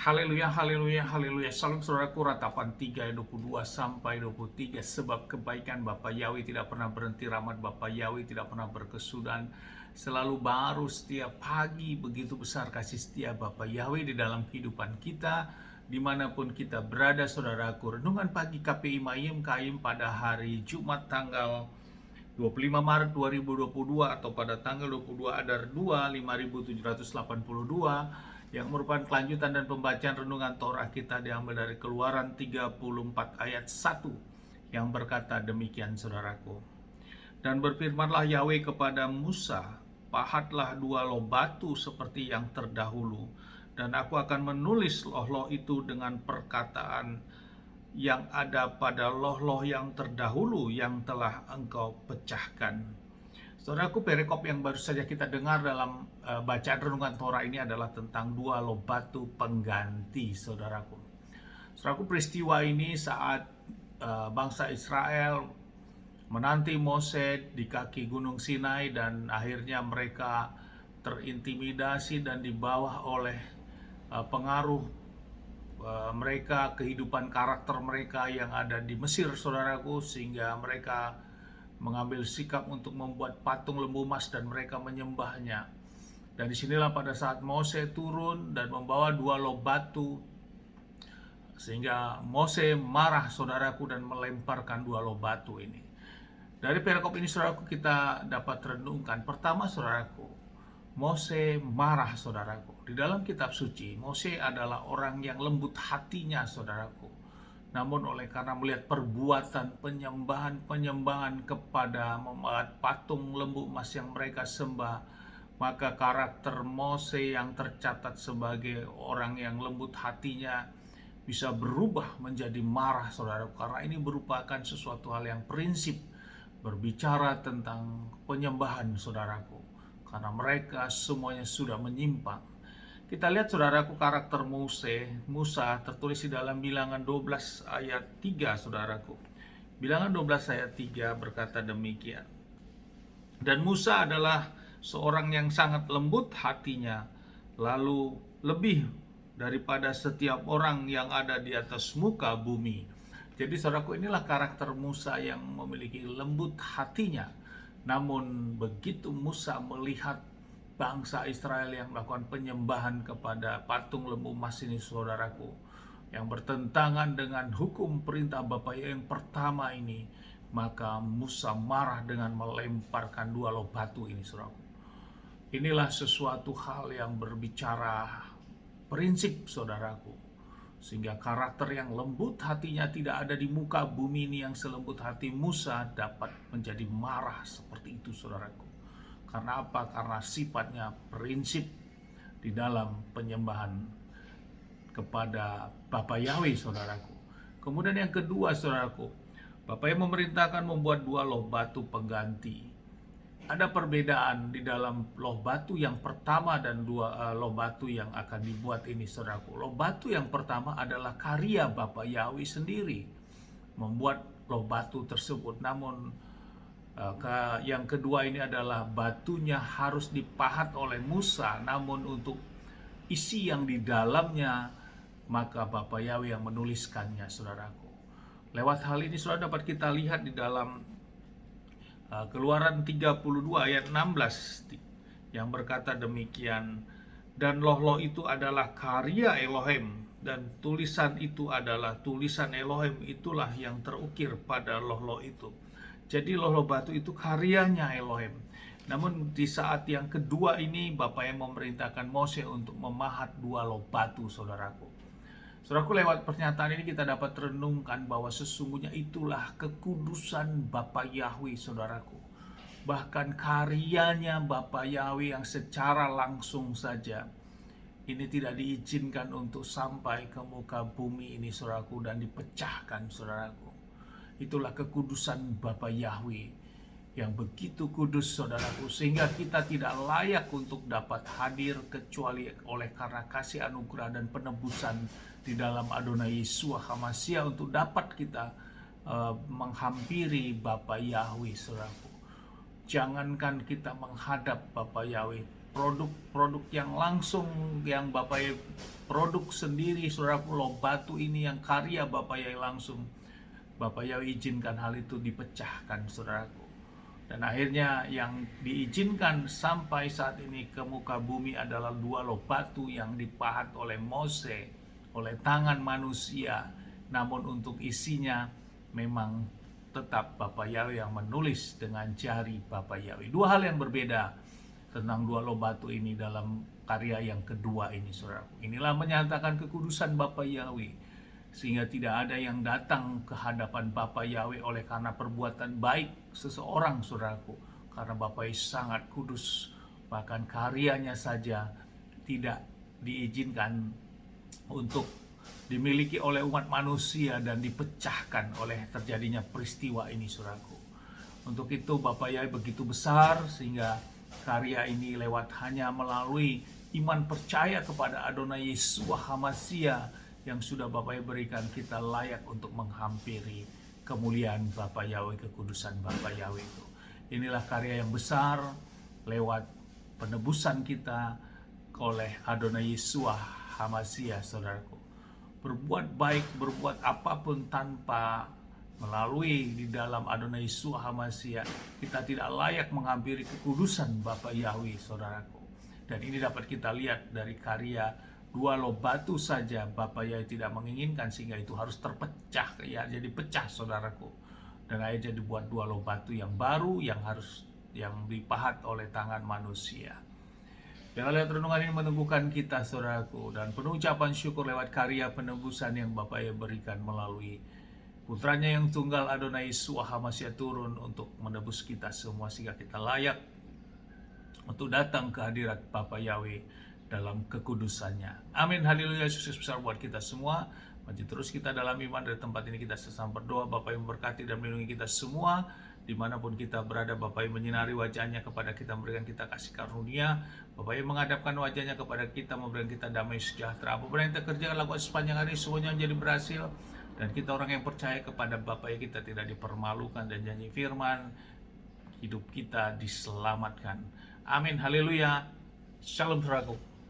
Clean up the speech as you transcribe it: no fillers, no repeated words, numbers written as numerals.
Haleluya, haleluya, haleluya. Salam saudaraku, ratapan 3 ayat 22 sampai 23. Sebab kebaikan Bapa Yahweh tidak pernah berhenti, rahmat Bapa Yahweh tidak pernah berkesudahan. Selalu baru setiap pagi, begitu besar kasih setia Bapa Yahweh di dalam kehidupan kita. Dimanapun kita berada saudaraku. Renungan pagi KPI Mayem Kaim pada hari Jumat tanggal 25 Maret 2022 atau pada tanggal 22 Adar 2 5782 yang merupakan kelanjutan dan pembacaan renungan Torah kita diambil dari Keluaran 34 ayat 1 yang berkata demikian saudaraku. Dan berfirmanlah Yahweh kepada Musa, pahatlah 2 loh batu seperti yang terdahulu, dan aku akan menulis loh-loh itu dengan perkataan yang ada pada loh-loh yang terdahulu yang telah engkau pecahkan. Saudaraku, perikop yang baru saja kita dengar dalam bacaan renungan Torah ini adalah tentang 2 loh batu pengganti, saudaraku. Saudaraku, peristiwa ini saat bangsa Israel menanti Mose di kaki Gunung Sinai dan akhirnya mereka terintimidasi dan dibawa oleh pengaruh mereka, kehidupan karakter mereka yang ada di Mesir, saudaraku, sehingga mereka mengambil sikap untuk membuat patung lembu emas dan mereka menyembahnya. Dan disinilah pada saat Mose turun dan membawa 2 loh batu, sehingga Mose marah saudaraku dan melemparkan 2 loh batu ini. Dari perikop ini saudaraku kita dapat renungkan. Pertama saudaraku, Mose marah saudaraku. Di dalam kitab suci, Mose adalah orang yang lembut hatinya saudaraku. Namun oleh karena melihat perbuatan penyembahan kepada membuat patung lembu emas yang mereka sembah, maka karakter Mose yang tercatat sebagai orang yang lembut hatinya bisa berubah menjadi marah saudaraku. Karena ini merupakan sesuatu hal yang prinsip berbicara tentang penyembahan saudaraku. Karena mereka semuanya sudah menyimpang. Kita lihat saudaraku karakter Musa tertulis di dalam Bilangan 12 ayat 3 saudaraku. Bilangan 12 ayat 3 berkata demikian. Dan Musa adalah seorang yang sangat lembut hatinya, lalu lebih daripada setiap orang yang ada di atas muka bumi. Jadi saudaraku, inilah karakter Musa yang memiliki lembut hatinya. Namun begitu Musa melihat bangsa Israel yang melakukan penyembahan kepada patung lembu emas ini saudaraku, yang bertentangan dengan hukum perintah Bapa yang pertama ini, maka Musa marah dengan melemparkan 2 loh batu ini saudaraku. Inilah sesuatu hal yang berbicara prinsip saudaraku, sehingga karakter yang lembut hatinya tidak ada di muka bumi ini yang selembut hati Musa dapat menjadi marah seperti itu saudaraku. Karena apa? Karena sifatnya prinsip di dalam penyembahan kepada Bapa Yahweh saudaraku. Kemudian yang kedua saudaraku, Bapa yang memerintahkan membuat 2 loh batu pengganti. Ada perbedaan di dalam loh batu yang pertama dan 2 loh batu yang akan dibuat ini saudaraku. Loh batu yang pertama adalah karya Bapa Yahweh sendiri membuat loh batu tersebut. Namun yang kedua ini adalah batunya harus dipahat oleh Musa, namun untuk isi yang di dalamnya maka Bapa Yahweh yang menuliskannya saudaraku. Lewat hal ini saudara dapat kita lihat di dalam Keluaran 32 ayat 16 yang berkata demikian. Dan loh-loh itu adalah karya Elohim, dan tulisan itu adalah tulisan Elohim, itulah yang terukir pada loh-loh itu. Jadi loh-loh batu itu karyanya Elohim. Namun di saat yang kedua ini Bapa yang memerintahkan Mose untuk memahat 2 loh batu saudaraku. Saudaraku, lewat pernyataan ini kita dapat renungkan bahwa sesungguhnya itulah kekudusan Bapa Yahweh saudaraku. Bahkan karyanya Bapa Yahweh yang secara langsung saja ini tidak diizinkan untuk sampai ke muka bumi ini saudaraku dan dipecahkan saudaraku. Itulah kekudusan Bapa Yahweh yang begitu kudus saudaraku, sehingga kita tidak layak untuk dapat hadir kecuali oleh karena kasih anugerah dan penebusan di dalam Adonai Yeshua HaMashiach untuk dapat kita menghampiri Bapa Yahweh saudaraku. Jangankan kita menghadap Bapa Yahweh, produk-produk yang langsung yang Bapak Yai produk sendiri, saudaraku. Loh batu ini yang karya Bapak Yai langsung, Bapak Yai izinkan hal itu dipecahkan, saudaraku. Dan akhirnya yang diizinkan sampai saat ini ke muka bumi adalah 2 loh batu yang dipahat oleh Mose, oleh tangan manusia. Namun untuk isinya memang tetap Bapak Yahweh yang menulis dengan jari Bapak Yahweh. 2 hal yang berbeda tentang 2 loh batu ini dalam karya yang kedua ini, saudaraku. Inilah menyatakan kekudusan Bapak Yahweh, sehingga tidak ada yang datang ke hadapan Bapa Yahweh oleh karena perbuatan baik seseorang, saudaraku. Karena Bapa Yahweh sangat kudus, bahkan karyanya saja tidak diizinkan untuk dimiliki oleh umat manusia dan dipecahkan oleh terjadinya peristiwa ini, saudaraku. Untuk itu Bapa Yahweh begitu besar sehingga karya ini lewat hanya melalui iman percaya kepada Adonai Yeshua HaMashiach yang sudah Bapa Yahweh berikan, kita layak untuk menghampiri kemuliaan Bapa Yahweh, kekudusan Bapa Yahweh itu. Inilah karya yang besar lewat penebusan kita oleh Adonai Yeshua HaMashiach, saudaraku. Berbuat baik, berbuat apapun tanpa melalui di dalam Adonai Yeshua HaMashiach, kita tidak layak menghampiri kekudusan Bapa Yahweh, saudaraku. Dan ini dapat kita lihat dari karya 2 loh batu saja Bapa Yahweh tidak menginginkan, sehingga itu harus terpecah, ya, jadi pecah, saudaraku. Dan akhirnya dibuat 2 loh batu yang baru yang dipahat oleh tangan manusia. Dan lihat renungan ini meneguhkan kita, saudaraku, dan penuh ucapan syukur lewat karya penebusan yang Bapa Yahweh berikan melalui putranya yang tunggal Adonai Yeshua HaMashiach turun untuk menebus kita semua, sehingga kita layak untuk datang ke hadirat Bapa Yahweh dalam kekudusannya. Amin, haleluya. Sukses besar buat kita semua. Maju terus kita dalam iman. Dari tempat ini kita sesama berdoa, Bapa yang memberkati dan melindungi kita semua dimanapun kita berada. Bapa yang menyinari wajahnya kepada kita, memberikan kita kasih karunia. Bapa yang menghadapkan wajahnya kepada kita, memberikan kita damai sejahtera. Apapun yang kita kerjakan, lakukan sepanjang hari, semuanya menjadi berhasil. Dan kita orang yang percaya kepada Bapa yang kita tidak dipermalukan, dan janji firman hidup kita diselamatkan. Amin, haleluya. Shalom, saudaraku.